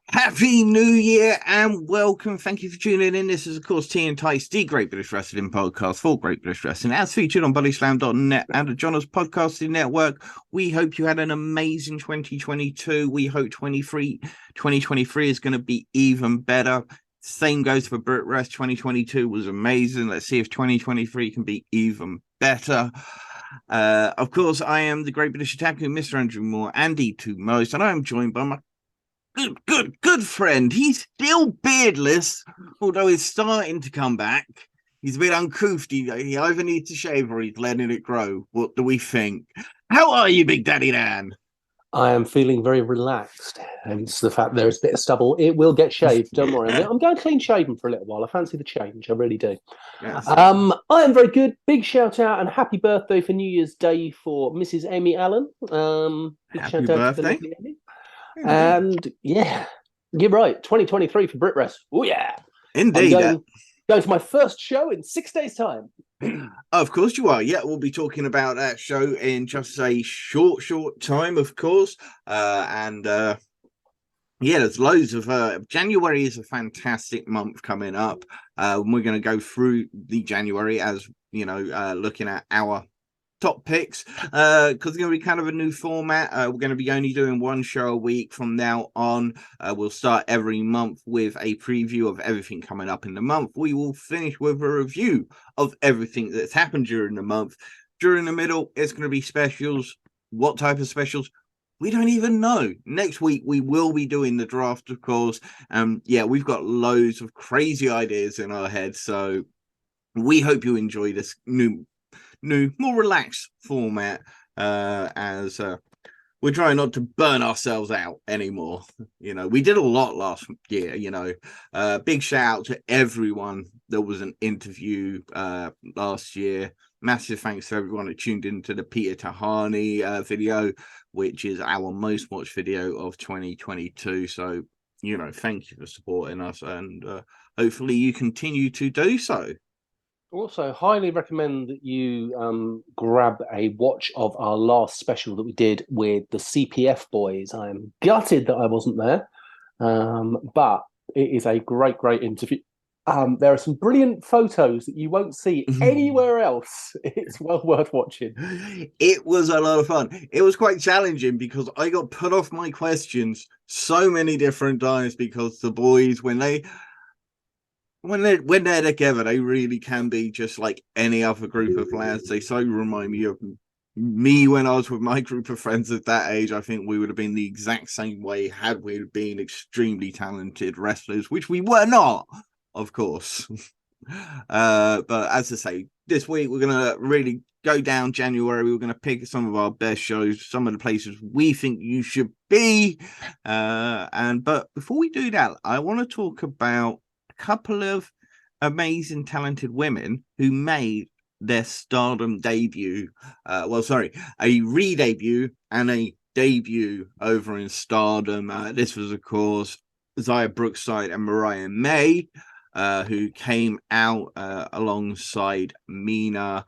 Happy New Year and welcome. Thank you for tuning in. This is, of course, TNT, the Great British Wrestling podcast for Great British Wrestling, as featured on bodyslam.net and the John's Podcasting Network. We hope you had an amazing 2022. We hope 2023 is going to be even better. Same goes for BritRest. 2022 was amazing. Let's see if 2023 can be even better. Of course, I am the Great British Attacker, Mr. Andrew Moore, Andy to most, and I am joined by my good friend. He's still beardless, although he's starting to come back. He's a bit uncouth. He either needs to shave or he's letting it grow. What do we think? How are you, Big Daddy Dan? I am feeling very relaxed, hence the fact there's a bit of stubble. It will get shaved, don't worry. I'm going clean shaven for a little while. I fancy the change, I really do. Yes. I am very good. Big shout out and happy birthday for New Year's Day for Mrs. Amy Allen. Big Happy shout birthday. out to the lovely Amy. And yeah, you're right. 2023 for BritRest. Oh yeah, Indeed. I'm going to my first show in 6 days' time. Of course you are. Yeah, we'll be talking about that show in just a short time, of course. Yeah, there's loads of January is a fantastic month coming up. We're going to go through the January as you know, looking at our top picks because it's going to be kind of a new format. We're going to be only doing one show a week from now on. We'll start every month with a preview of everything coming up in the month. We will finish with a review of everything that's happened during the month. During the middle, it's going to be specials. What type of specials? We don't even know. Next week, we will be doing the draft, of course. Yeah, we've got loads of crazy ideas in our heads. So we hope you enjoy this new, more relaxed format as we're trying not to burn ourselves out anymore. You know, we did a lot last year, you know. Big shout out to everyone that was an interview last year. Massive thanks to everyone who tuned into the Peter Tahani video, which is our most watched video of 2022. So, you know, thank you for supporting us and hopefully you continue to do so. Also, highly recommend that you grab a watch of our last special that we did with the CPF boys. I am gutted that I wasn't there, but it is a great interview. There are some brilliant photos that you won't see anywhere else. It's well worth watching. It was a lot of fun. It was quite challenging because I got put off my questions so many different times because the boys, when they're together, they really can be just like any other group of lads. They so remind me of me when I was with my group of friends at that age. I think we would have been the exact same way had we been extremely talented wrestlers, which we were not, of course. But as I say, this week we're gonna really go down January. We're gonna pick some of our best shows, some of the places we think you should be. But before we do that, I want to talk about couple of amazing talented women who made their Stardom debut a re-debut and a debut over in Stardom. This was of course Xia Brookside and Mariah May, who came out alongside Mina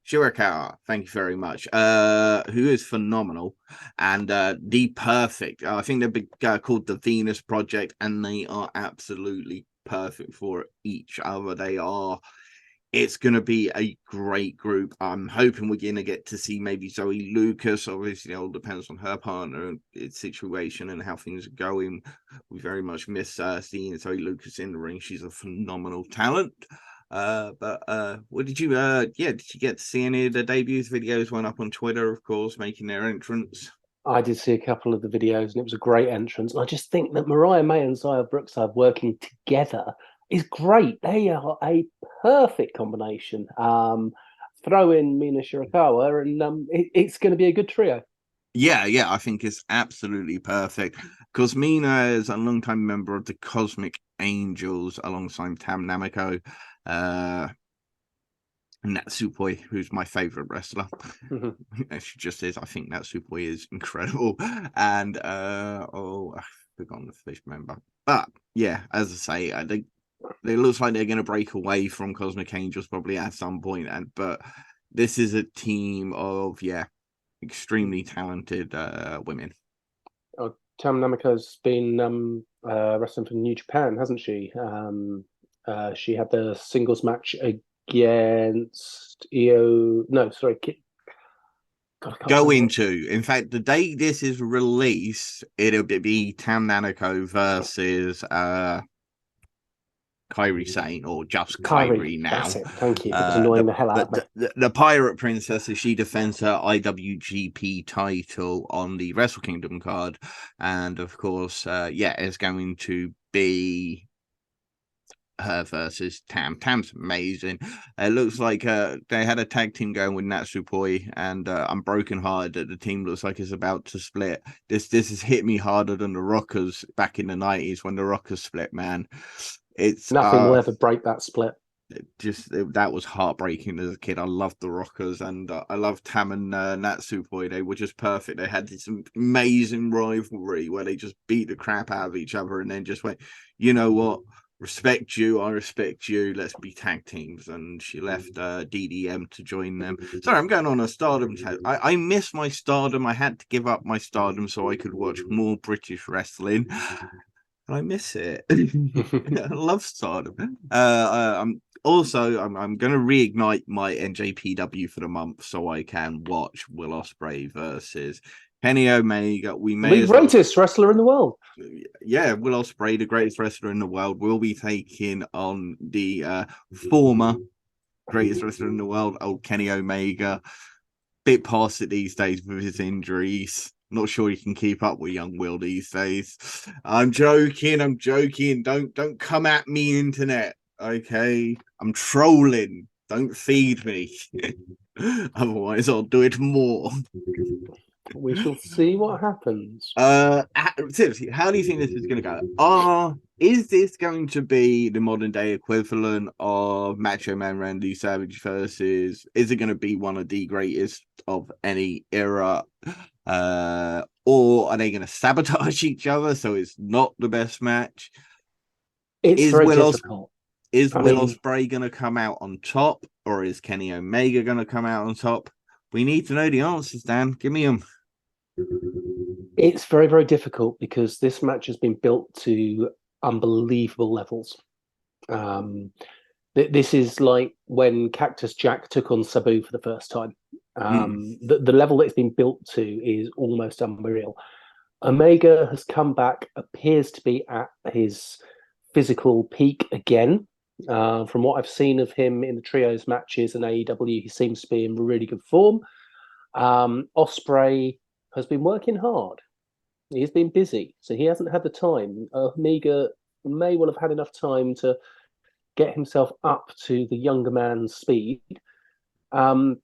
Shirakawa, thank you very much. Who is phenomenal and the perfect. I think they're called the Venus Project, and they are absolutely perfect for each other. It's going to be a great group. I'm hoping we're going to get to see maybe Zoe Lucas. Obviously, it all depends on her partner and its situation and how things are going. We very much miss seeing Zoe Lucas in the ring. She's a phenomenal talent. What did you did you get to see any of the debuts? Videos went up on Twitter, of course, making their entrance. I did see a couple of the videos and it was a great entrance. And I just think that Mariah May and Xia Brookside working together is great. They are a perfect combination. Throw in Mina Shirakawa and it's going to be a good trio. Yeah, I think it's absolutely perfect because Mina is a long-time member of the Cosmic Angels alongside Tam Namiko. Natsupoi, who's my favorite wrestler. She just is. I think Natsupoi is incredible. And I've forgotten the fifth member. But yeah, as I say, it looks like they're going to break away from Cosmic Angels probably at some point. But this is a team of extremely talented women. Oh, Tam Namika's been wrestling for New Japan, hasn't she? She had the singles match against Io. No, sorry. God, In fact, the day this is released, it'll be Tam Nanako versus Kairi Sane, or just Kairi now. That's it. Thank you. It was annoying the hell out of me. The Pirate Princess, as she defends her IWGP title on the Wrestle Kingdom card, and of course, it's going to be her versus Tam. Tam's amazing. It looks like they had a tag team going with Natsupoi, and I'm broken hearted that the team looks like it's about to split. This has hit me harder than the Rockers back in the 90s when the Rockers split, man. It's nothing will ever break that split. That was heartbreaking as a kid. I loved the Rockers, and I loved Tam and Natsupoi. They were just perfect. They had this amazing rivalry where they just beat the crap out of each other and then just went, you know what? Respect you, I respect you, let's be tag teams. And she left DDM to join them. Sorry, I'm going on a Stardom chat. I miss my Stardom. I had to give up my Stardom so I could watch more British wrestling. I miss it. I love Stardom. I'm going to reignite my NJPW for the month so I can watch Will Ospreay versus Kenny Omega. The greatest wrestler in the world. Yeah, Will Ospreay, the greatest wrestler in the world, will be taking on the former greatest wrestler in the world, old Kenny Omega. Bit past it these days with his injuries. Not sure he can keep up with young Will these days. I'm joking. Don't come at me, internet. Okay, I'm trolling. Don't feed me. Otherwise, I'll do it more. We shall see what happens. Seriously, how do you think this is going to go? Is this going to be the modern day equivalent of Macho Man Randy Savage versus? Is it going to be one of the greatest of any era? Or are they going to sabotage each other so it's not the best match? It's very difficult. Is Will Ospreay going to come out on top, or is Kenny Omega going to come out on top? We need to know the answers, Dan. Give me them. It's very, very difficult because this match has been built to unbelievable levels. This is like when Cactus Jack took on Sabu for the first time. The level that it's been built to is almost unreal. Omega has come back, appears to be at his physical peak again. From what I've seen of him in the trios matches and AEW, he seems to be in really good form. Ospreay has been working hard. He's been busy, so he hasn't had the time. Omega may well have had enough time to get himself up to the younger man's speed. I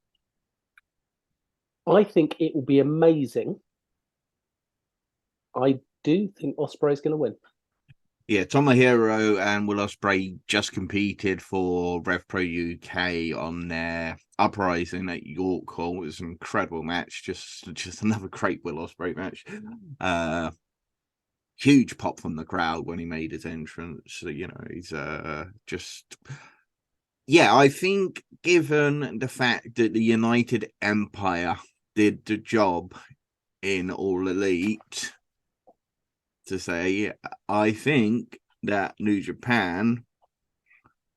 think it will be amazing. I do think Ospreay's going to win. Yeah, Tomohiro and Will Ospreay just competed for Rev Pro UK on their Uprising at York Hall. It was an incredible match. Just another great Will Ospreay match. Huge pop from the crowd when he made his entrance. You know, he's just... Yeah, I think given the fact that the United Empire did the job in All Elite, to say, I think that New Japan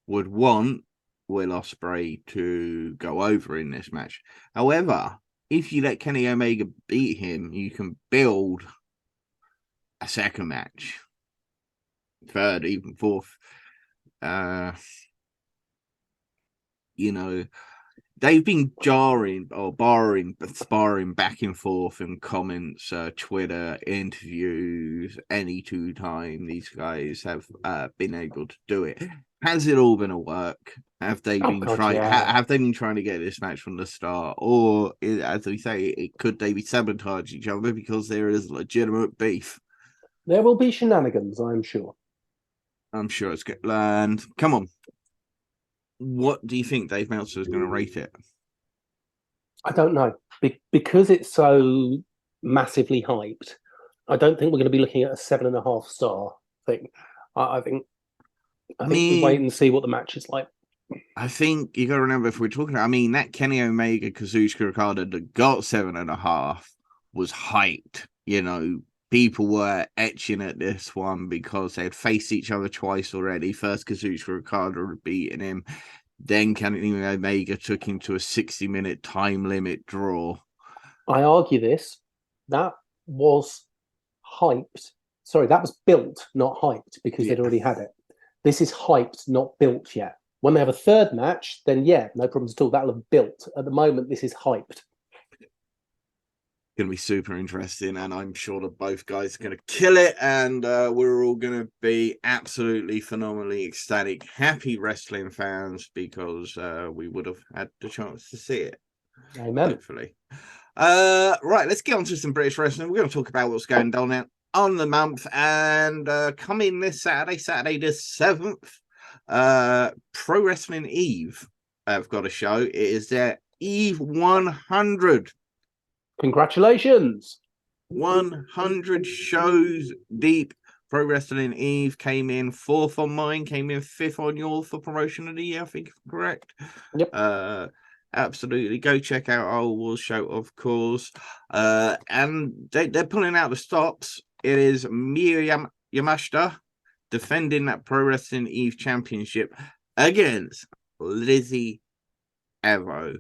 would want Will Ospreay to go over in this match. However, if you let Kenny Omega beat him, you can build a second match, third, even fourth. You know, they've been sparring back and forth in comments, Twitter, interviews, any time these guys have been able to do it. Has it all been a work? Have they been trying? Have they been trying to get this match from the start, or as we say, could they be sabotage each other because there is legitimate beef? There will be shenanigans, I'm sure. I'm sure it's good. And come on, what do you think Dave Meltzer is going to rate it? I don't know. Because it's so massively hyped, I don't think we're going to be looking at a 7.5 star thing. I think we wait and see what the match is like. I think you got to remember, if we're talking, I mean, that Kenny Omega Kazuchika Okada that got 7.5 was hyped. You know, people were etching at this one because they'd faced each other twice already. First, Kazuchika Okada had beaten him. Then Kenny Omega took him to a 60-minute time limit draw. I argue this. That was hyped. Sorry, that was built, not hyped, because they'd already had it. This is hyped, not built yet. When they have a third match, then yeah, no problems at all. That'll have built. At the moment, this is hyped. Going to be super interesting, and I'm sure that both guys are going to kill it, and we're all going to be absolutely phenomenally ecstatic, happy wrestling fans, because we would have had the chance to see it. Amen. Hopefully. Right, let's get on to some British wrestling. We're going to talk about what's going down now on the month, and coming this Saturday the 7th, Pro Wrestling Eve have got a show. It is their Eve 100. Congratulations. 100 shows deep. Pro Wrestling Eve came in 4th on mine, came in 5th on yours for promotion of the year, I think, if I'm correct. Yep. Absolutely. Go check out our awards show, of course. And they're pulling out the stops. It is Miyu Yamashita defending that Pro Wrestling Eve championship against Lizzie Evo.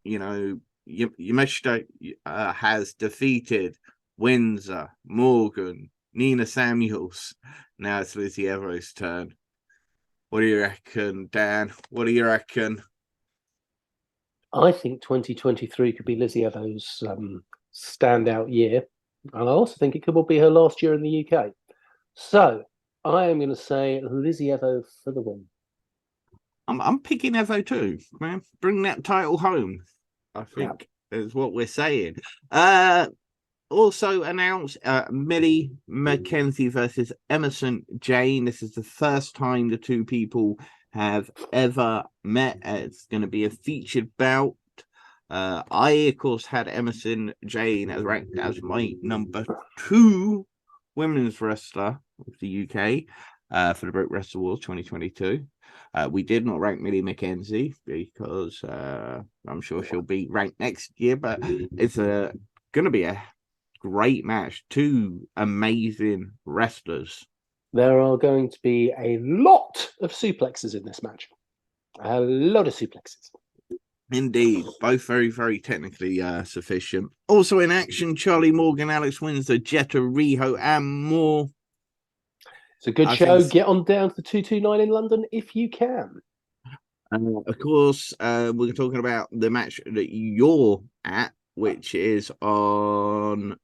You know, Yamashita has defeated Windsor, Morgan, Nina Samuels. Now it's Lizzie Evo's turn. What do you reckon, Dan? What do you reckon? I think 2023 could be Lizzie Evo's standout year. And I also think it could be her last year in the UK. So I am going to say Lizzie Evo for the win. I'm picking Evo too, man. Bring that title home, I think, is what we're saying. Also announced Millie McKenzie versus Emerson Jane. This is the first time the two people have ever met. It's going to be a featured bout. I, of course, had Emerson Jane as ranked as my number 2 women's wrestler of the UK for the British Wrestling Awards 2022. We did not rank Millie McKenzie because I'm sure she'll be ranked next year, but it's going to be a great match. 2 amazing wrestlers. There are going to be a lot of suplexes in this match. A lot of suplexes. Indeed, both very, very technically sufficient. Also in action, Charlie Morgan, Alex Windsor, Jetta Riho, and more. It's a good show. Get on down to the 229 in London if you can. Of course, we're talking about the match that you're at, which is on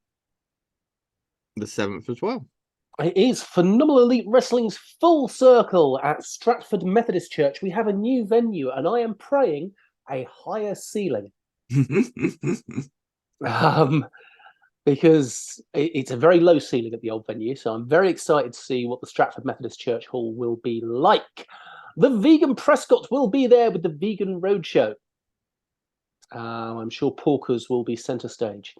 the 7th as well. It is Phenomenal Elite Wrestling's Full Circle at Stratford Methodist Church. We have a new venue, and I am praying a higher ceiling. Because it's a very low ceiling at the old venue, so I'm very excited to see what the Stratford Methodist Church Hall will be like. The Vegan Prescott will be there with the Vegan Roadshow. I'm sure Porkers will be centre stage.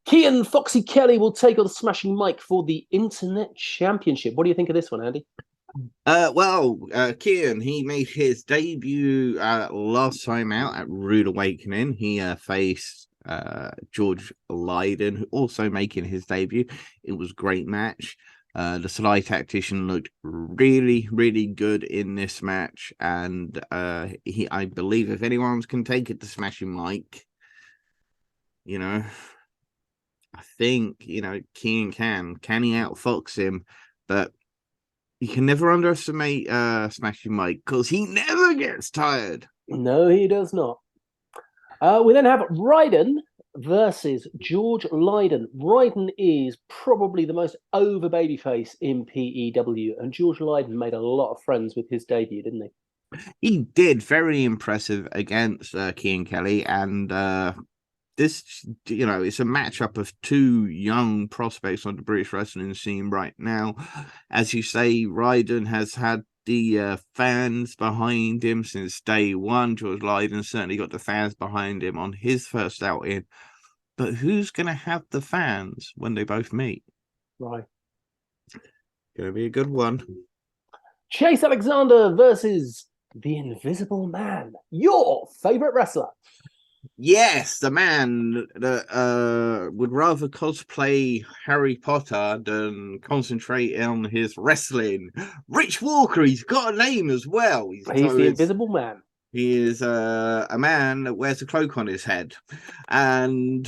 Kian Foxy Kelly will take on the Smashing Mike for the Internet Championship. What do you think of this one, Andy? Kian, he made his debut last time out at Rude Awakening. He faced George Lydon, who also making his debut. It was a great match. The Sly Tactician looked really, really good in this match, and I believe if anyone can take it to Smashing Mike, you know, I think, you know, Kian can he outfox him, but you can never underestimate Smashing Mike because he never gets tired. No, he does not. We then have Ryden versus George Lydon. Ryden is probably the most over babyface in PEW, and George Lydon made a lot of friends with his debut, didn't he? He did. Very impressive against Kian Kelly, and this, you know, it's a matchup of 2 young prospects on the British wrestling scene right now. As you say, Ryden has had the fans behind him since day one. George Lydon certainly got the fans behind him on his first outing. But who's going to have the fans when they both meet? Right. Going to be a good one. Chase Alexander versus the Invisible Man, your favorite wrestler. Yes, the man that would rather cosplay Harry Potter than concentrate on his wrestling. Rich Walker, he's got a name as well. He's the Invisible Man. He is a man that wears a cloak on his head, and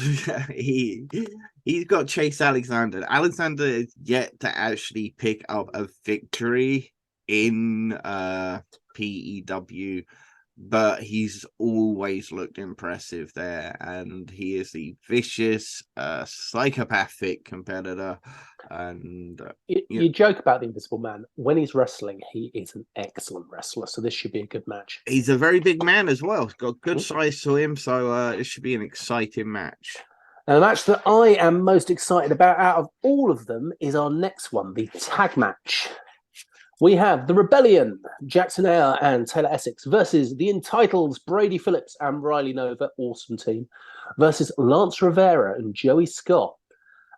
he's got Chase Alexander. Alexander is yet to actually pick up a victory in PEW, but he's always looked impressive there, and he is the vicious, psychopathic competitor. And you joke about the Invisible Man. When he's wrestling, he is an excellent wrestler. So this should be a good match. he's a very big man as well. He's got good size to him, so it should be an exciting match. And the match that I am most excited about out of all of them is our next one, the tag match. We have the Rebellion, Jackson Ayer and Taylor Essex, versus the Entitles, Brady Phillips and Riley Nova, awesome team, versus Lance Rivera and Joey Scott.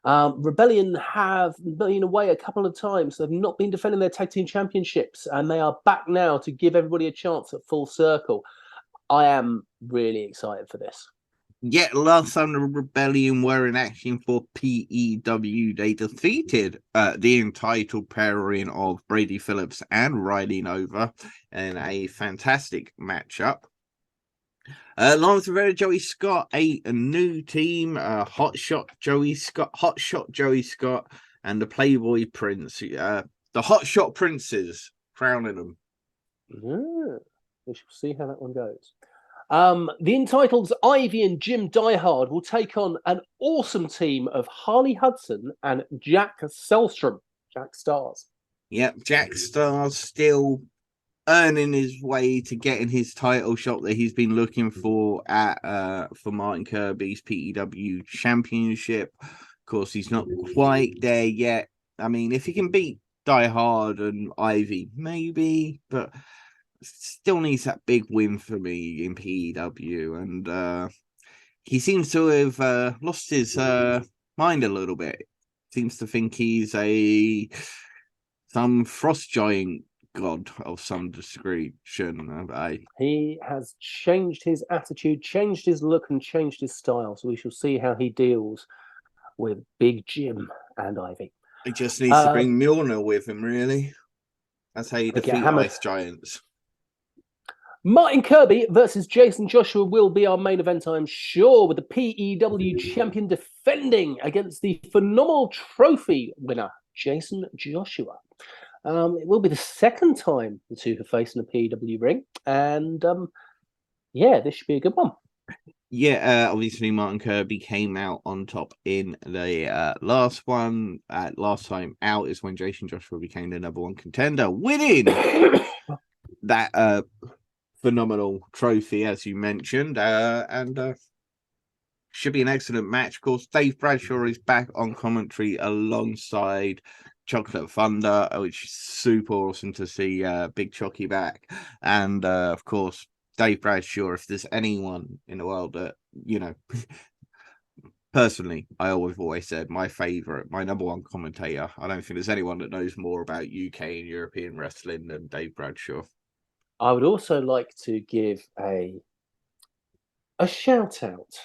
Rebellion have been away a couple of times. They've not been defending their tag team championships, and they are back now to give everybody a chance at Full Circle. I am really excited for this. Yet last time the Rebellion were in action for PEW, they defeated the entitled pairing of Brady Phillips and Riley Nova in a fantastic matchup. Lance Rivera, Joey Scott, a new team, Hot Shot Joey Scott, and the Playboy Prince, the Hot Shot Princes, crowning them. Yeah, we shall see how that one goes. The Entitled's Ivy and Jim Diehard will take on an awesome team of Harley Hudson and Jack Selstrom, Jack Stars. Yep, Jack Stars still earning his way to getting his title shot that he's been looking for for Martin Kirby's PEW Championship. Of course, he's not quite there yet. I mean, if he can beat Die Hard and Ivy, maybe, but still needs that big win for me in PEW. And he seems to have lost his mind a little bit. Seems to think he's some frost giant god of some description. He has changed his attitude, changed his look, and changed his style. So we shall see how he deals with Big Jim and Ivy. He just needs to bring Mjolnir with him, really. That's how you defeat ice giants. Martin Kirby versus Jason Joshua will be our main event, I'm sure, with the PEW champion defending against the phenomenal trophy winner, Jason Joshua. It will be the second time the two have faced in a PEW ring. And yeah, this should be a good one. Yeah, obviously Martin Kirby came out on top in the last one. Last time out is when Jason Joshua became the number one contender, winning that phenomenal trophy, as you mentioned. And should be an excellent match. Of course, Dave Bradshaw is back on commentary alongside Chocolate Thunder, which is super awesome to see Big Chocky back. And of course, Dave Bradshaw, if there's anyone in the world that, personally, I always said my number one commentator. I don't think there's anyone that knows more about UK and European wrestling than Dave Bradshaw. I would also like to give a shout out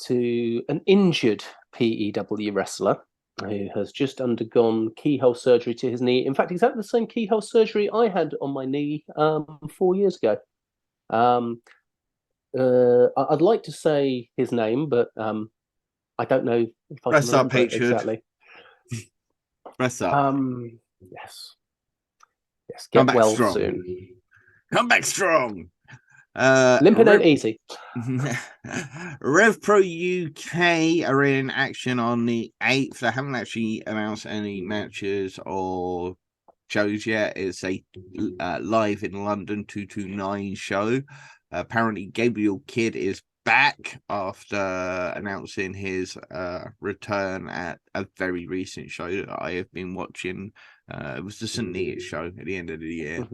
to an injured PEW wrestler who has just undergone keyhole surgery to his knee. In fact, exactly the same keyhole surgery I had on my knee 4 years ago. I'd like to say his name, but I don't know if I Press can remember up, Patriot. exactly. Press up. Yes. Get well strong. soon. Come back strong. Limping ain't easy. Rev Pro UK are in action on the 8th. They haven't actually announced any matches or shows yet. It's a live in London 229 show. Apparently, Gabriel Kidd is back after announcing his return at a very recent show that I have been watching. It was the St. Neots show at the end of the year.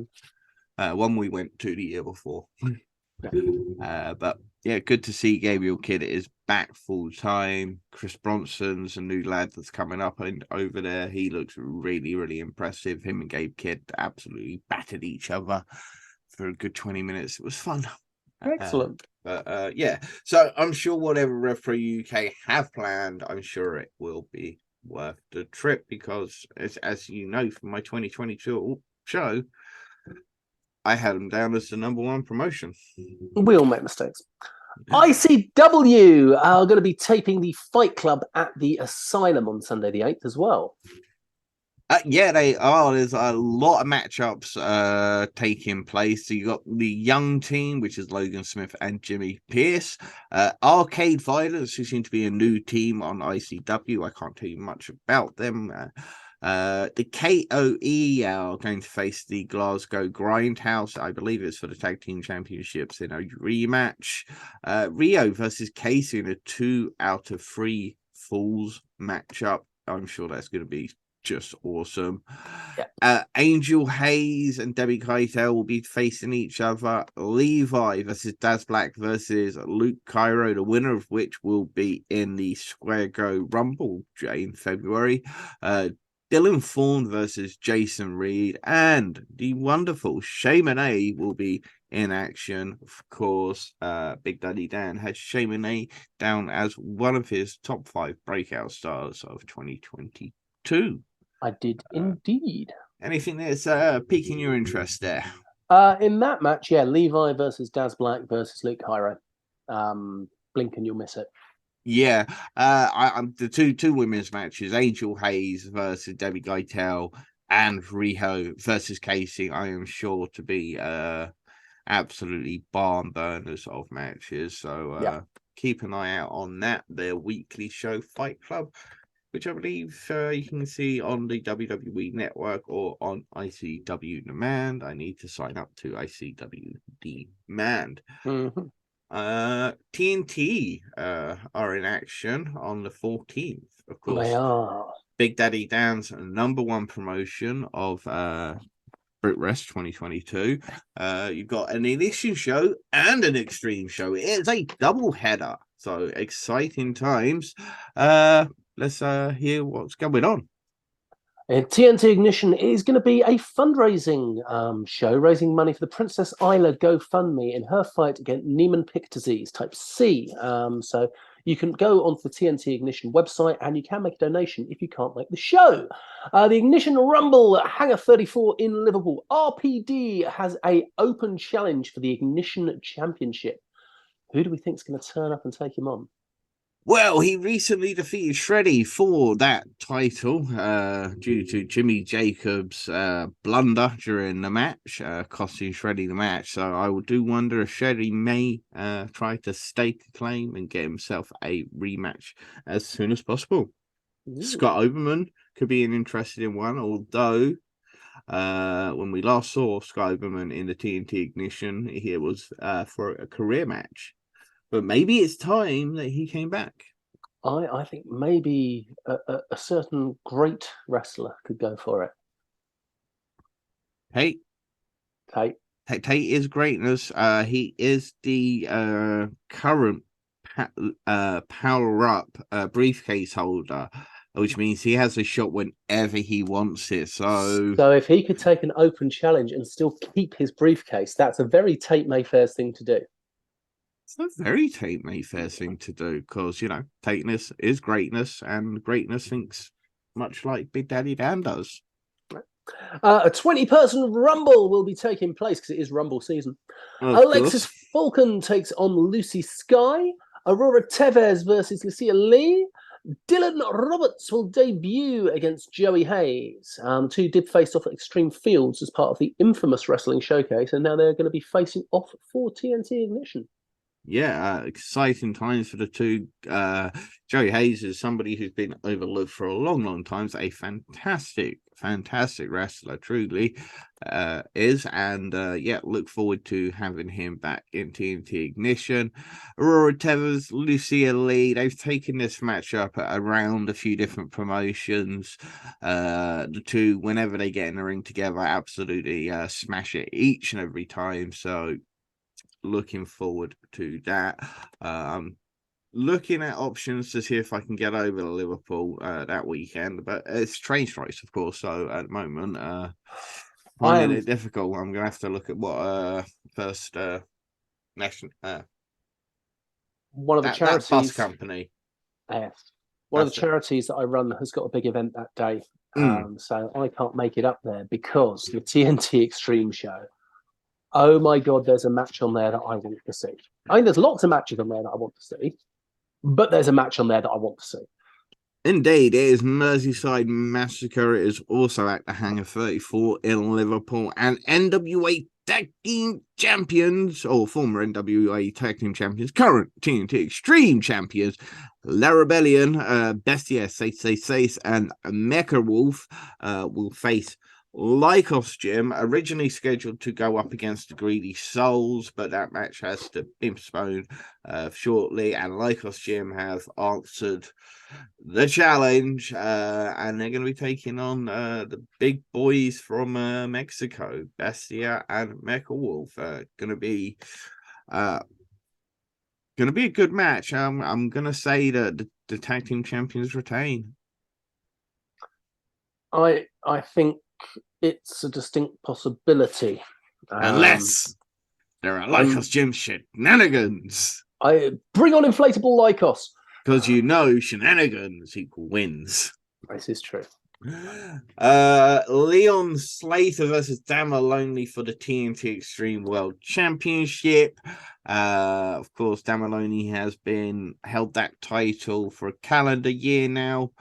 One we went to the year before. But Yeah, good to see Gabriel Kidd is back full time. Chris Bronson's a new lad that's coming up and over there. He looks really, really impressive. Him and Gabe Kidd absolutely battered each other for a good 20 minutes. It was fun. Excellent. Yeah, so I'm sure whatever Rev Pro UK have planned, I'm sure it will be worth the trip because, as you know from my 2022 show, I had them down as the #1 promotion. We all make mistakes. ICW are going to be taping the Fight Club at the Asylum on Sunday the 8th as well. Yeah, they are. There's a lot of matchups taking place. So you got the young team, which is Logan Smith and Jimmy Pierce. Arcade Violence, who seem to be a new team on ICW. I can't tell you much about them. The KOE are going to face the Glasgow Grindhouse. I believe it's for the Tag Team Championships in a rematch. Rio versus Casey in a 2 out of 3 falls matchup. I'm sure that's going to be just awesome. Yeah. Angel Hayes and Debbie Keitel will be facing each other. Levi versus Daz Black versus Luke Cairo, the winner of which will be in the Square Go Rumble in February. Dylan Thorne versus Jason Reed, and the wonderful Shaman A will be in action. Of course, Big Daddy Dan has Shaman A down as one of his top 5 breakout stars of 2022. I did indeed. Anything that's piquing your interest there? In that match, yeah, Levi versus Daz Black versus Luke Cairo. Blink and you'll miss it. Yeah, I'm the two women's matches: Angel Hayes versus Debbie Geitel and Riho versus Casey. I am sure to be absolutely barn burners of matches. So keep an eye out on that. Their weekly show, Fight Club, which I believe you can see on the WWE Network or on ICW Demand. I need to sign up to ICW Demand. Mm-hmm. TNT are in action on the 14th, of course. They are. Big Daddy Dan's #1 promotion of Brit Rest 2022. You've got an Ignition show and an Extreme show. It's a double header, so exciting times. Let's hear what's going on. TNT Ignition is going to be a fundraising show, raising money for the Princess Isla GoFundMe in her fight against Niemann-Pick disease type C. So you can go onto the TNT Ignition website and you can make a donation if you can't make the show. The Ignition Rumble at Hangar 34 in Liverpool. RPD has an open challenge for the Ignition Championship. Who do we think is going to turn up and take him on? Well, he recently defeated Shreddy for that title due to Jimmy Jacobs' blunder during the match, costing Shreddy the match. So I do wonder if Shreddy may try to stake a claim and get himself a rematch as soon as possible. Ooh. Scott Oberman could be an interesting one, although when we last saw Scott Oberman in the TNT Ignition, it was for a career match. But maybe it's time that he came back. I think maybe a certain great wrestler could go for it. Tate is greatness. He is the current power-up briefcase holder, which means he has a shot whenever he wants it. So if he could take an open challenge and still keep his briefcase, that's a very Tate Mayfair's thing to do. It's a very Tate Mayfair thing to do because, you know, Tateness is greatness and greatness thinks much like Big Daddy Dan does. A 20-person Rumble will be taking place because it is Rumble season. Alexis Falcon takes on Lucy Sky. Aurora Tevez versus Lucia Lee. Dylan Roberts will debut against Joey Hayes. Two did face off at Extreme Fields as part of the infamous wrestling showcase, and now they're going to be facing off for TNT Ignition. Yeah, exciting times for the two. Joey Hayes is somebody who's been overlooked for a long, long time. He's a fantastic wrestler, truly is. And yeah, look forward to having him back in TNT Ignition. Aurora Tevez, Lucia Lee, they've taken this matchup around a few different promotions. The two, whenever they get in the ring together, absolutely smash it each and every time. So looking forward to that. Looking at options to see if I can get over to Liverpool that weekend, but it's train strikes, of course. So at the moment, finding it difficult. I'm gonna have to look at what first national one of the charities, that bus company. Yes, one of the charities that I run has got a big event that day, so I can't make it up there because the TNT Extreme show. Oh my God, there's a match on there that I want to see. I mean, there's lots of matches on there that I want to see, but there's a match on there that I want to see. Indeed, it is Merseyside Massacre. It is also at the Hangar 34 in Liverpool, and NWA Tag Team Champions, or former NWA Tag Team Champions, current TNT Extreme Champions, La Rebellion, Bestia, Sace, and Mecha Wolf will face Lycos Gym, originally scheduled to go up against the Greedy Souls, but that match has to be postponed shortly, and Lycos Gym have answered the challenge, and they're going to be taking on the big boys from Mexico, Bestia and Mecha Wolf. Going to be a good match. I'm going to say that the tag team champions retain. I think it's a distinct possibility. Unless there are Lycos Gym shenanigans. I bring on inflatable Lycos. Because shenanigans equal wins. This is true. Leon Slater versus Dan Maloney for the TNT Extreme World Championship. Of course, Dan Maloney has been held that title for a calendar year now.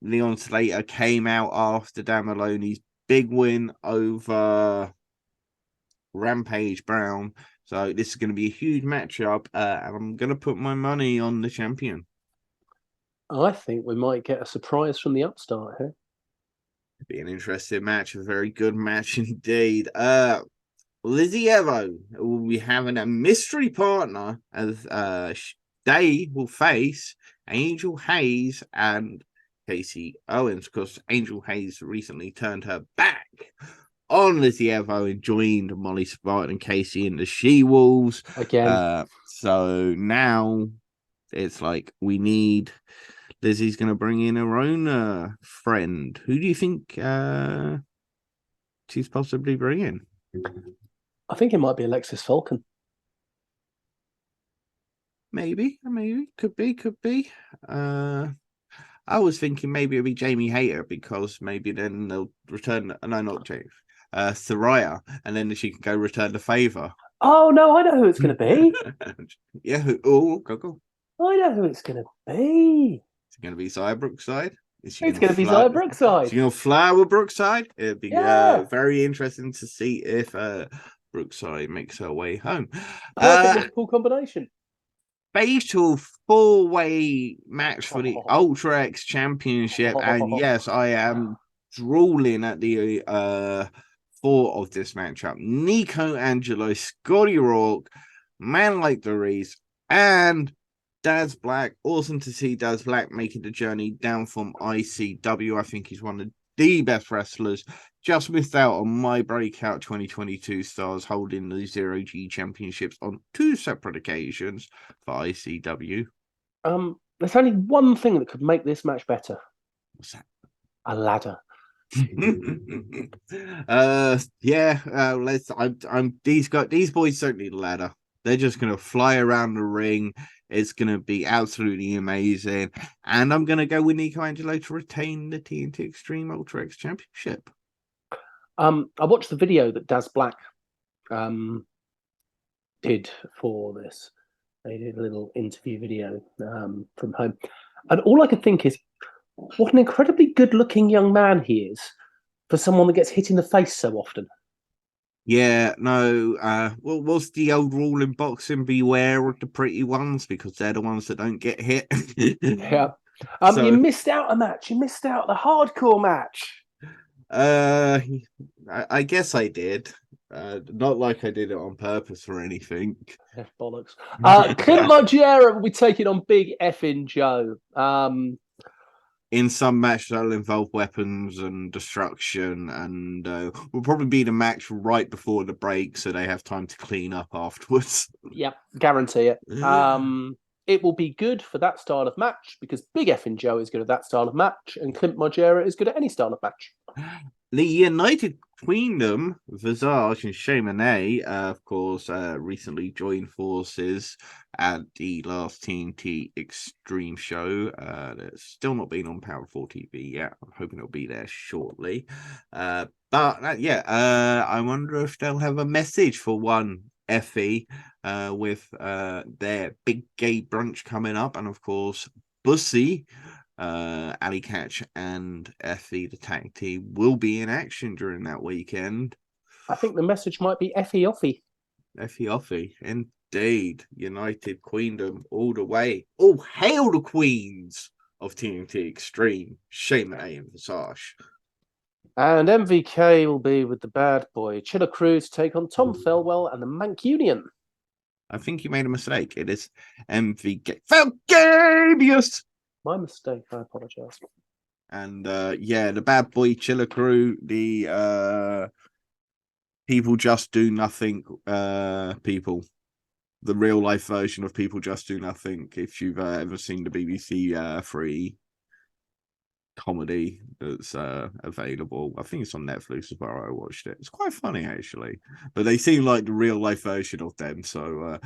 Leon Slater came out after Dan Maloney's big win over Rampage Brown. So this is going to be a huge matchup, and I'm going to put my money on the champion. I think we might get a surprise from the upstart here. It'd be an interesting match, a very good match indeed. Lizzie Evo will be having a mystery partner as they will face Angel Hayes and Casey Owens, because Angel Hayes recently turned her back on Lizzie Evo and joined Molly Spartan and Casey in the She-Wolves. Again. So now it's like we need... Lizzie's going to bring in her own friend. Who do you think she's possibly bringing? I think it might be Alexis Falcon. Maybe. Could be. I was thinking maybe it'll be Jamie Hayter, because maybe then they'll return... No, not James. Soraya, and then she can go return the favor. Oh, no, I know who it's going to be. Yeah. Oh, go. I know who it's going to be. It's going to be Xia Brookside. It's going to be Xia Brookside. She's going to fly with Brookside. It'd be very interesting to see if Brookside makes her way home. Cool combination. Fatal four-way match for the Ultra X Championship, and yes, I am drooling at the thought of this matchup. Nico Angelo, Scotty Rourke, Man Like the Reese, and Daz Black. Awesome to see Daz Black making the journey down from ICW. I think he's one of the best wrestlers. Just missed out on my breakout 2022 stars holding the Zero G Championships on 2 separate occasions for ICW. There's only one thing that could make this match better. What's that? A ladder. These boys don't need a ladder. They're just gonna fly around the ring. It's gonna be absolutely amazing, and I'm gonna go with Nico Angelo to retain the TNT Extreme Ultra X Championship. I watched the video that Daz Black did for this. They did a little interview video from home, and all I could think is, what an incredibly good-looking young man he is for someone that gets hit in the face so often. Yeah, no. Well, what's the old rule in boxing? Beware of the pretty ones, because they're the ones that don't get hit. Yeah. You missed out a match. You missed out the hardcore match. I guess I did. Not like I did it on purpose or anything. Yeah, bollocks. Clint Margera will be taking on Big Effin' Joe. in some matches that'll involve weapons and destruction, and will probably be the match right before the break, so they have time to clean up afterwards. Yep, guarantee it. It will be good for that style of match because Big Effin' Joe is good at that style of match, and Clint Margera is good at any style of match. The United Kingdom, Visage and Shay Monet, of course, recently joined forces at the last TNT Extreme show. That's still not been on Power 4 TV yet. I'm hoping it'll be there shortly. I wonder if they'll have a message for one Effie with their big gay brunch coming up, and of course, Bussy. Ali Catch and Effie, the tag team, will be in action during that weekend. I think the message might be Effie Offie. Effie Offie, indeed. United Queendom all the way. Oh, hail the queens of TNT Extreme, Shayna and Visage. And MVK will be with the bad boy Chiller Crew to take on Tom Felwell and the Mank Union. I think you made a mistake. It is MVK. Falgabius! My mistake, I apologize. And the bad boy Chiller Crew, the People Just Do Nothing people. The real life version of People Just Do Nothing. If you've ever seen the BBC free comedy that's available, I think it's on Netflix as well. I watched it. It's quite funny actually, but they seem like the real life version of them. So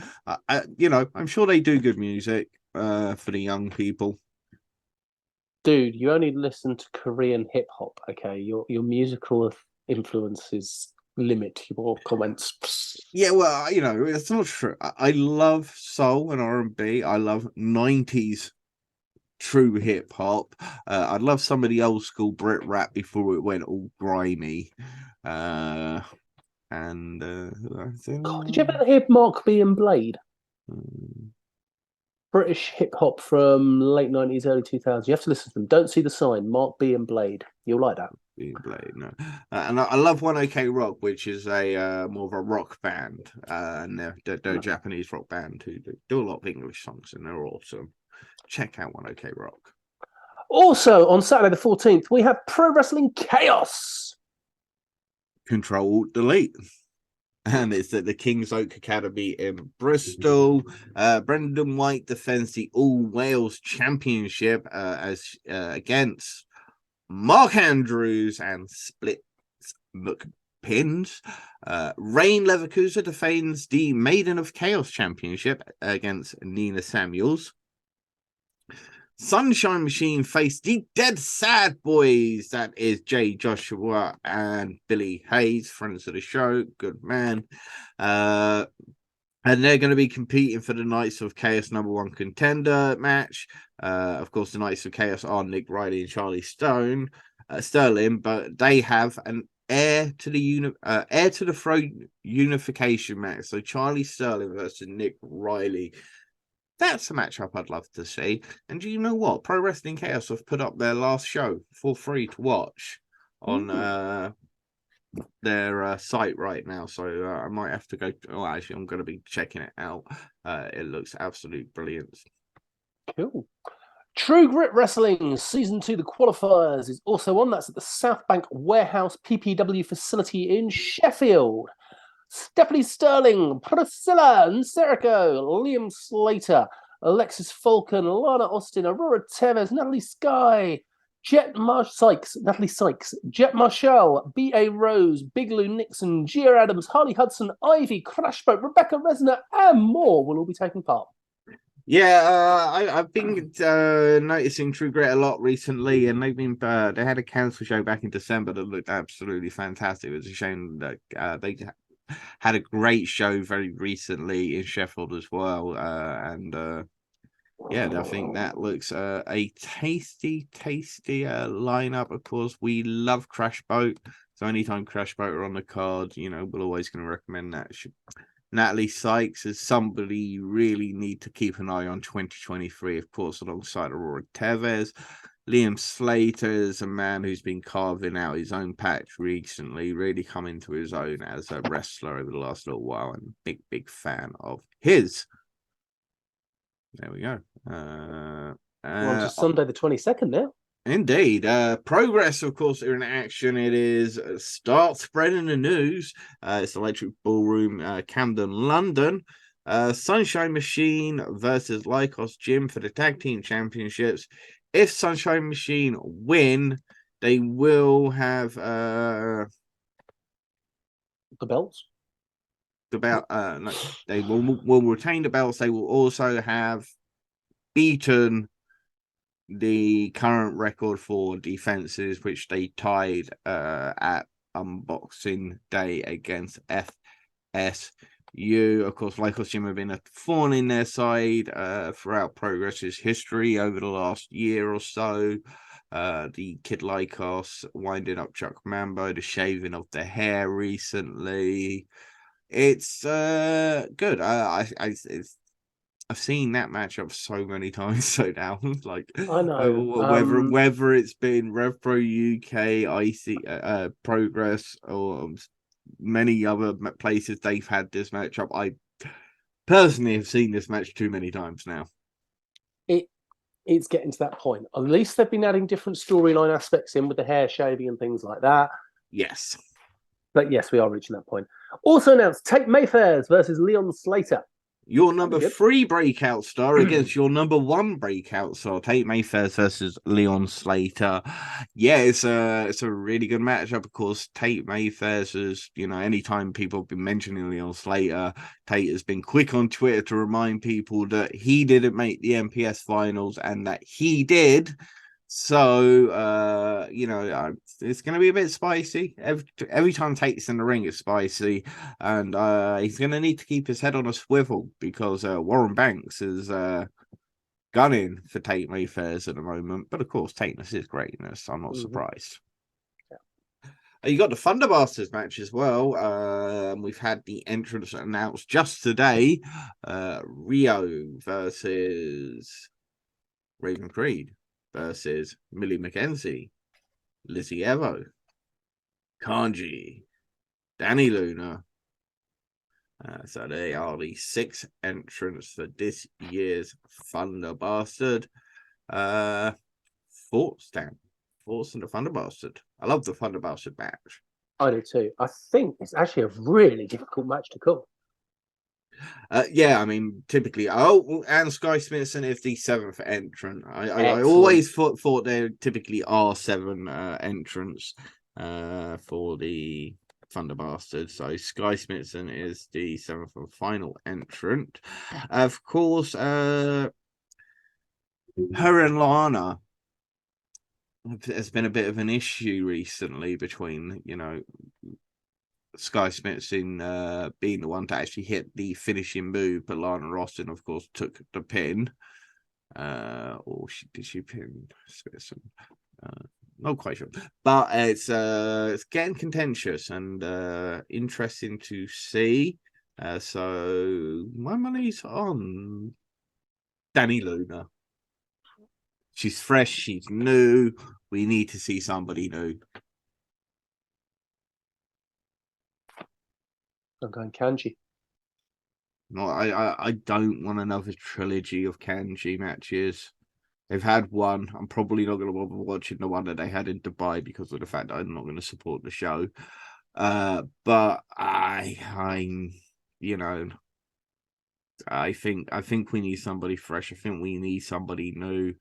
I'm sure they do good music for the young people. Dude, you only listen to Korean hip hop, okay? Your musical influences limit your comments. Yeah, well, it's not true. I love soul and R&B. I love 90s true hip hop. I'd love some of the old school Brit rap before it went all grimy. God, did you ever hear Mark B and Blade? British hip hop from late 90s, early 2000s. You have to listen to them. Don't See the Sign, Mark B and Blade. You'll like that. Blade, no. And I love One OK Rock, which is a more of a rock band. And they're a Japanese rock band who do a lot of English songs, and they're awesome. Check out One OK Rock. Also, on Saturday the 14th, we have Pro Wrestling Chaos. Control Delete. And it's at the King's Oak Academy in Bristol. Brendan White defends the All Wales Championship against Mark Andrews and Split McPins. Rain Leverkusen defends the Maiden of Chaos Championship against Nina Samuels. Sunshine Machine face the Dead Sad Boys. That is Jay Joshua and Billy Hayes, friends of the show. Good man. And they're going to be competing for the Knights of Chaos #1 contender match. Of course, the Knights of Chaos are Nick Riley and Charlie Sterling, but they have an heir to the throne unification match. So Charlie Sterling versus Nick Riley. That's a matchup I'd love to see. And do you know what? Pro Wrestling Chaos have put up their last show for free to watch on their site right now. So I might have to go. Oh, actually, I'm going to be checking it out. It looks absolutely brilliant. Cool. True Grit Wrestling Season 2, the qualifiers, is also on. That's at the South Bank Warehouse PPW facility in Sheffield. Stephanie Sterling, Priscilla Nserico, Liam Slater, Alexis Falcon, Lana Austin, Aurora Tevez, Natalie Sky, Natalie Sykes, Jet Marshall, B.A. Rose, Big Lou Nixon, Gia Adams, Harley Hudson, Ivy, Crashboat, Rebecca Resner, and more will all be taking part. Yeah, I've been noticing True Grit a lot recently, and they had a council show back in December that looked absolutely fantastic. It was a shame that they had a great show very recently in Sheffield as well, I think that looks a tasty lineup. Of course, we love Crash Boat, so anytime Crash Boat are on the card, we're always going to recommend that. Natalie Sykes is somebody you really need to keep an eye on 2023, of course, alongside Aurora Tevez. Liam Slater is a man who's been carving out his own patch recently, really come into his own as a wrestler over the last little while, and big fan of his. There we go. We're on to Sunday the 22nd now. Indeed. Progress, of course, are in action. It is start spreading the news. It's Electric Ballroom, Camden, London. Sunshine Machine versus Lycos Gym for the Tag Team Championships. If Sunshine Machine win, they will have The belts. the belt. No, they will retain the belts. They will also have beaten the current record for defenses, which they tied at Unboxing Day against FSU. Of course, Lycos Gym have been a thorn in their side throughout Progress's history over the last year or so. The Kid Lycos winding up Chuck Mambo, the shaving of the hair recently. It's good. I've seen that matchup so many times. So now, like, I know. whether it's been Rev Pro UK, IC Progress, or many other places they've had this matchup, I personally have seen this match too many times now. It's getting to that point. At least they've been adding different storyline aspects in with the hair shaving and things like that. Yes. But yes, we are reaching that point. Also announced Tate Mayfairs versus Leon Slater. Your number 3 breakout star against your number 1 breakout star, Tate Mayfairs versus Leon Slater. Yeah, it's a really good matchup. Of course, Tate Mayfairs is, anytime people have been mentioning Leon Slater, Tate has been quick on Twitter to remind people that he didn't make the MPS finals and that he did. So, it's going to be a bit spicy. Every time Tate's in the ring, it's spicy. And he's going to need to keep his head on a swivel because Warren Banks is gunning for Tate Mayfairs at the moment. But, of course, Tateness is greatness. I'm not surprised. Yeah. You got the Thunderbusters match as well. We've had the entrance announced just today. Rio versus Raven Creed versus Millie McKenzie, Lizzie Evo, Kanji, Danny Luna. So they are the 6 entrants for this year's Thunder Bastard. Thoughts, Dan? Thoughts on the Thunder Bastard? I love the Thunder Bastard match. I do too. I think it's actually a really difficult match to call. Yeah, I mean, typically, and Sky Smithson is the 7th entrant. I always thought there typically are 7 entrants for the Thunder Bastard. So Sky Smithson is the 7th and final entrant. Of course, her and Lana has been a bit of an issue recently between, Sky Smithson being the one to actually hit the finishing move, but Lana Roston, of course, took the pin. Or did she pin Smithson? Not quite sure, but it's getting contentious and interesting to see. So my money's on Danny Luna. She's fresh, she's new. We need to see somebody new. I'm going Kanji. No, I don't want another trilogy of Kanji matches. They've had one. I'm probably not going to bother watching the one that they had in Dubai because of the fact that I'm not going to support the show. But I think we need somebody fresh. I think we need somebody new.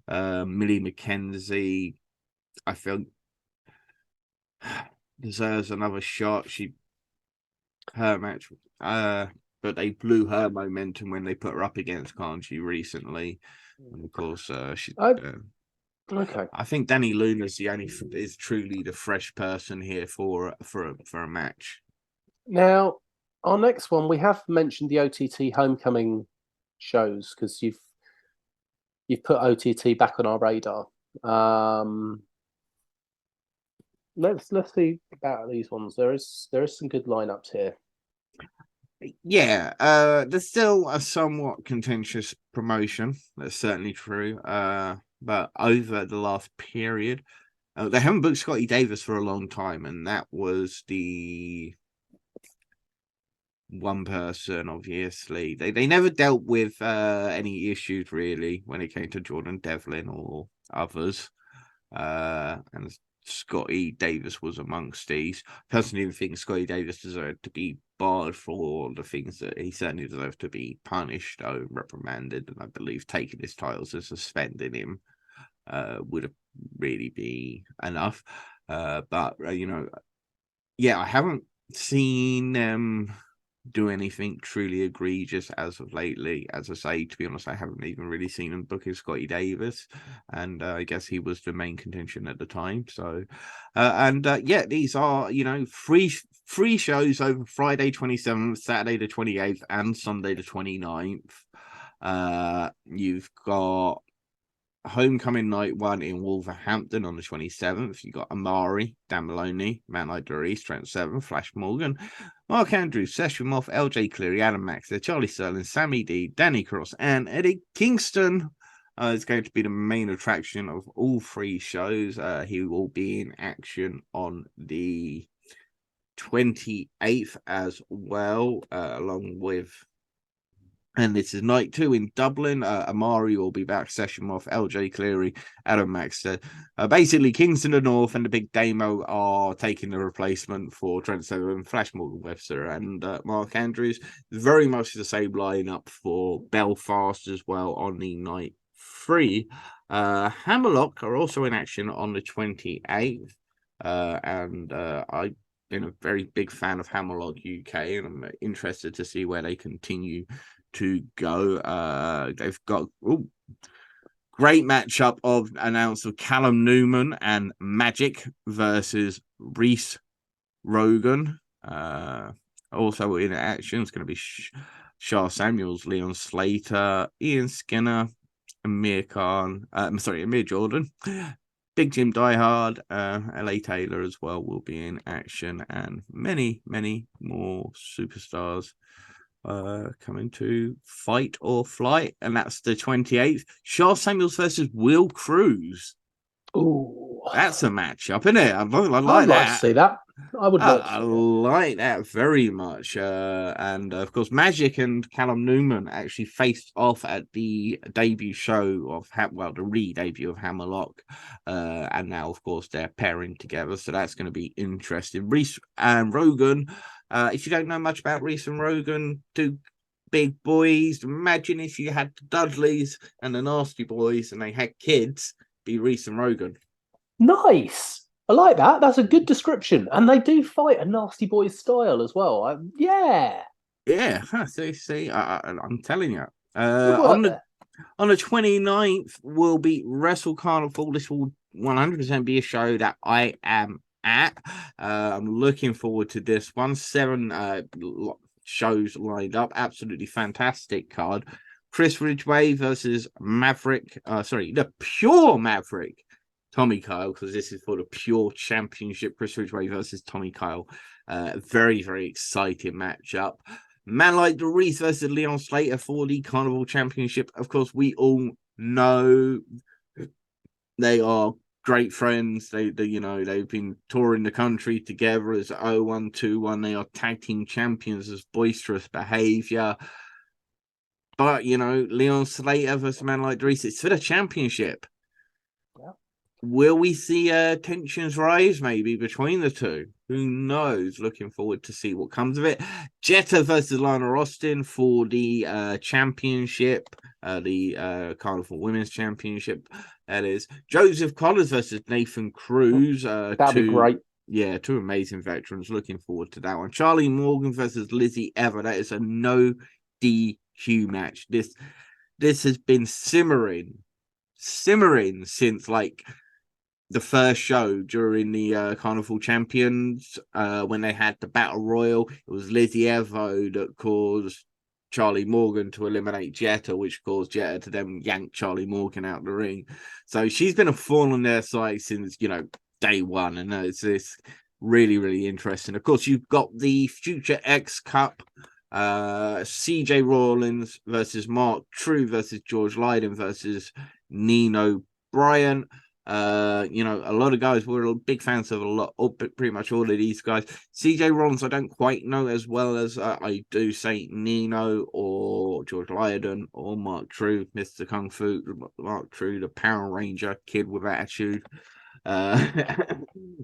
Millie McKenzie, I feel deserves another shot. Her match, but they blew her momentum when they put her up against Kanji recently. And of course, okay. I think Danny Luna is truly the fresh person here for a match. Now, our next one, we have mentioned the OTT Homecoming shows because you've put OTT back on our radar. Let's see about these ones. There is some good lineups here. Yeah, there's still a somewhat contentious promotion. That's certainly true. But over the last period, they haven't booked Scotty Davis for a long time, and that was the one person. Obviously, they never dealt with any issues really when it came to Jordan Devlin or others. and Scotty Davis was amongst these. Personally, I think Scotty Davis deserved to be barred for the things that he certainly deserved to be punished or reprimanded, and I believe taking his titles and suspending him would have really be enough. But I haven't seen them do anything truly egregious as of lately. As I say, to be honest, I haven't even really seen him booking Scotty Davis, and I guess he was the main contention at the time. So, these are free shows over Friday 27th, Saturday the 28th, and Sunday the 29th. You've got Homecoming Night 1 in Wolverhampton on the 27th. You got Amari, Dan Maloney, Matt Knight Doris, Trent Seven, Flash Morgan, Mark Andrews, Session Moff, LJ Cleary, Adam Max, Charlie Sterling, Sammy D, Danny Cross, and Eddie Kingston. Is going to be the main attraction of all three shows. He will be in action on the 28th as well, along with. And this is night 2 in Dublin. Amari will be back. Session off. LJ Cleary, Adam Max. Basically, Kingston the North and the Big Damo are taking the replacement for Trent Seven, Flash Morgan Webster, and Mark Andrews. Very much the same lineup for Belfast as well on the night 3. Hammerlock are also in action on the 28th. I've been a very big fan of Hammerlock UK, and I'm interested to see where they continue to go. They've got great matchup of announced of Callum Newman and Magic versus Reese Rogan. Also in action is going to be Shah Samuels, Leon Slater, Ian Skinner, Amir Jordan, Big Jim Diehard, LA Taylor as well will be in action, and many, many more superstars coming to Fight or Flight, and that's the 28th. Shah Samuels versus Will Cruz. Oh, that's a matchup, isn't it? I'd like to see that. I would like to see I like that very much. And of course, Magic and Callum Newman actually faced off at the debut show of the re-debut of Hammerlock, and now of course they're pairing together, so that's going to be interesting. Reese and Rogan. If you don't know much about Reese and Rogan, two big boys. Imagine if you had the Dudleys and the Nasty Boys and they had kids, be Reese and Rogan. Nice. I like that. That's a good description. And they do fight a Nasty Boys style as well. Yeah. Yeah, see, I'm telling you. On the 29th will be Wrestle Carnival. This will 100% be a show that I am at. I'm looking forward to this one. 7 shows lined up. Absolutely fantastic card. Chris Ridgway versus Maverick. The Pure Maverick. Tommy Kyle, because this is for the Pure Championship. Chris Ridgway versus Tommy Kyle. Very, very exciting matchup. Man like Doris versus Leon Slater for the Carnival Championship. Of course, we all know they are great friends. They've been touring the country together as 0121. They are tag team champions as Boisterous Behavior. But Leon Slater versus Man like Doris, it's for the championship. Yeah. Will we see tensions rise maybe between the two? Who knows? Looking forward to see what comes of it. Jetta versus Lana Austin for the championship, the Carnival Women's Championship. That is Joseph Collins versus Nathan Cruz. That'd be great. Yeah, two amazing veterans. Looking forward to that one. Charlie Morgan versus Lizzie Ever. That is a no DQ match. This has been simmering since like the first show during the Carnival Champions, when they had the Battle Royal. It was Lizzie Evo that caused Charlie Morgan to eliminate Jetta, which caused Jetta to then yank Charlie Morgan out the ring. So she's been a thorn on their side since, day one. And it's really, really interesting. Of course, you've got the Future X Cup. CJ Rawlins versus Mark True versus George Lydon versus Nino Bryant. A lot of guys were big fans of pretty much all of these guys. CJ Rollins, I don't quite know as well as I do say Nino or George Lydon or Mark True, Mr. Kung Fu, Mark True, the Power Ranger kid with attitude.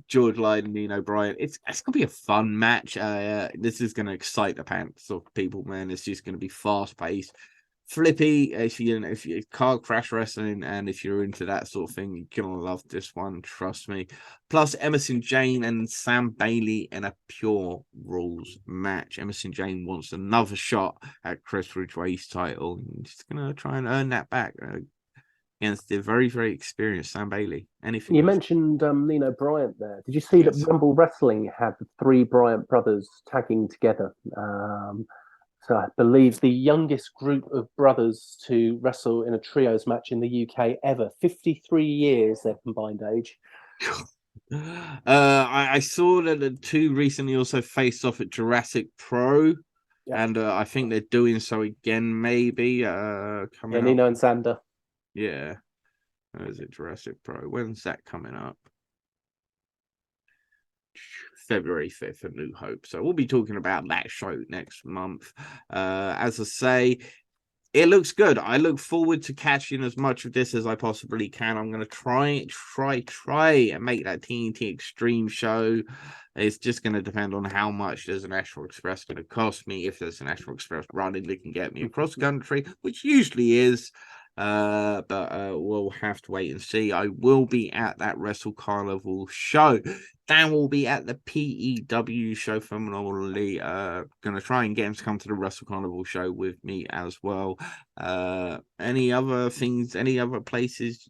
George Lyon and Nino Bryan. It's gonna be a fun match. This is gonna excite the pants of people, man. It's just gonna be fast paced, flippy. If you car crash wrestling, and if you're into that sort of thing, you're gonna love this one. Trust me. Plus, Emerson Jane and Sam Bailey in a pure rules match. Emerson Jane wants another shot at Chris Ridgway's title. He's gonna try and earn that back against the very, very experienced Sam Bailey. Anything You else? mentioned Nino Bryant there. Did you see that Yes. Rumble Wrestling had the three Bryant brothers tagging together? So I believe the youngest group of brothers to wrestle in a trios match in the UK ever. 53 years their combined age. I saw that the two recently also faced off at Jurassic Pro, and I think they're doing so again, maybe coming up. Nino and Sander. Yeah. Is it Jurassic Pro? When's that coming up? February 5th, A New Hope. So we'll be talking about that show next month. As I say, it looks good. I look forward to catching as much of this as I possibly can. I'm going to try and make that TNT Extreme show. It's just going to depend on how much there's an National Express going to cost me. If there's a National Express running that can get me across the country, which usually is. But we'll have to wait and see. I will be at that Wrestle Carnival show. Dan will be at the PEW show phenomenally. Gonna try and get him to come to the Wrestle Carnival show with me as well. Any other things, any other places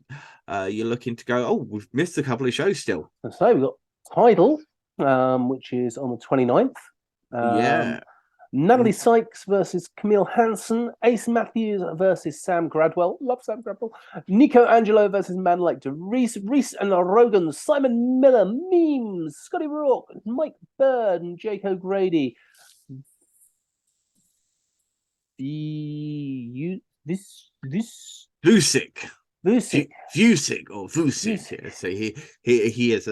you're looking to go? Oh, we've missed a couple of shows still. So we've got Tidal, which is on the 29th. Yeah. Natalie Sykes versus Camille Hansen, Ace Matthews versus Sam Gradwell, love Sam Gradwell, Nico Angelo versus man like Reese and Rogan, Simon Miller, Memes, Scotty Rourke, Mike Bird, and Jake O'Grady. Vusic or Vusic. So he is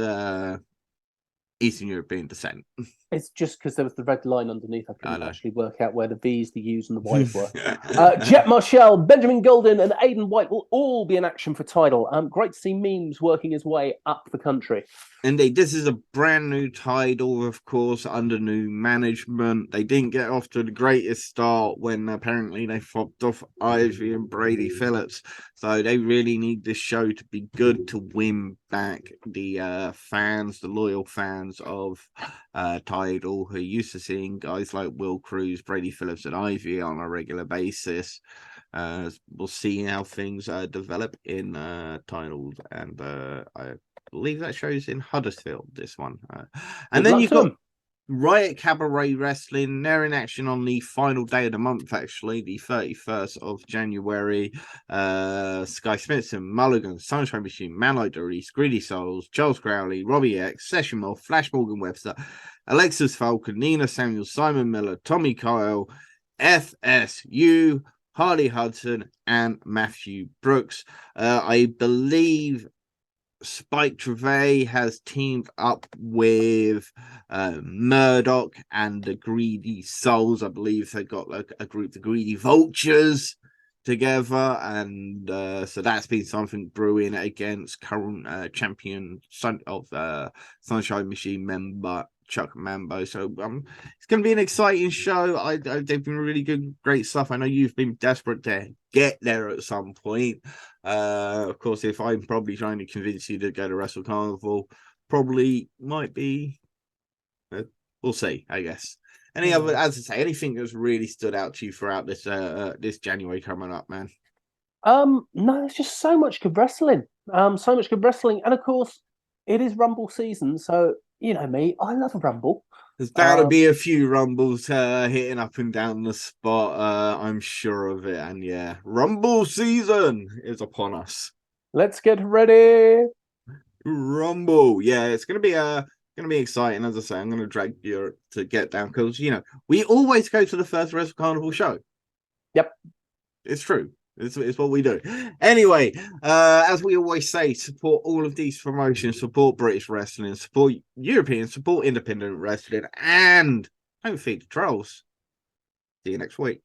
Eastern European descent. It's just because there was the red line underneath. I couldn't actually work out where the V's, the U's, and the Y's were. Jet Marshall, Benjamin Golden, and Aidan White will all be in action for Tidal. Great to see Memes working his way up the country. Indeed, this is a brand new Tidal, of course, under new management. They didn't get off to the greatest start when apparently they fobbed off Ivy and Brady Phillips. So they really need this show to be good to win back the fans, the loyal fans of Tidal, who are used to seeing guys like Will Cruz, Brady Phillips, and Ivy on a regular basis. We'll see how things develop in Tidal, and I believe that show's in Huddersfield, this one. And then you've got Riot Cabaret Wrestling. They're in action on the final day of the month, actually, the 31st of January. Sky Smithson, Mulligan, Sunshine Machine, Man Like Doris, Greedy Souls, Charles Crowley, Robbie X, Session Moth, Flash Morgan Webster, Alexis Falcon, Nina Samuel, Simon Miller, Tommy Kyle, FSU, Harley Hudson, and Matthew Brooks. I believe Spike Trevay has teamed up with Murdoch and the Greedy Souls. I believe they got like a group, the Greedy Vultures, together, and so that's been something brewing against current champion of Sunshine Machine member Chuck Mambo. So it's going to be an exciting show. They've been really good, great stuff. I know you've been desperate to get there at some point. Of course, if I'm probably trying to convince you to go to Wrestle Carnival, probably might be. We'll see, I guess. Any other, as I say, anything that's really stood out to you throughout this this January coming up, man? No, there's just so much good wrestling. So much good wrestling, and of course, it is Rumble season, so you know me, I love a Rumble. There's bound to be a few Rumbles hitting up and down the spot. I'm sure of it, and yeah, Rumble season is upon us. Let's get ready. Rumble, yeah, it's gonna be exciting. As I say, I'm gonna drag you to get down because you know we always go to the first Wrestle Carnival show. Yep, it's true. It's what we do. Anyway, as we always say, support all of these promotions, support British wrestling, support European, support independent wrestling, and don't feed the trolls. See you next week.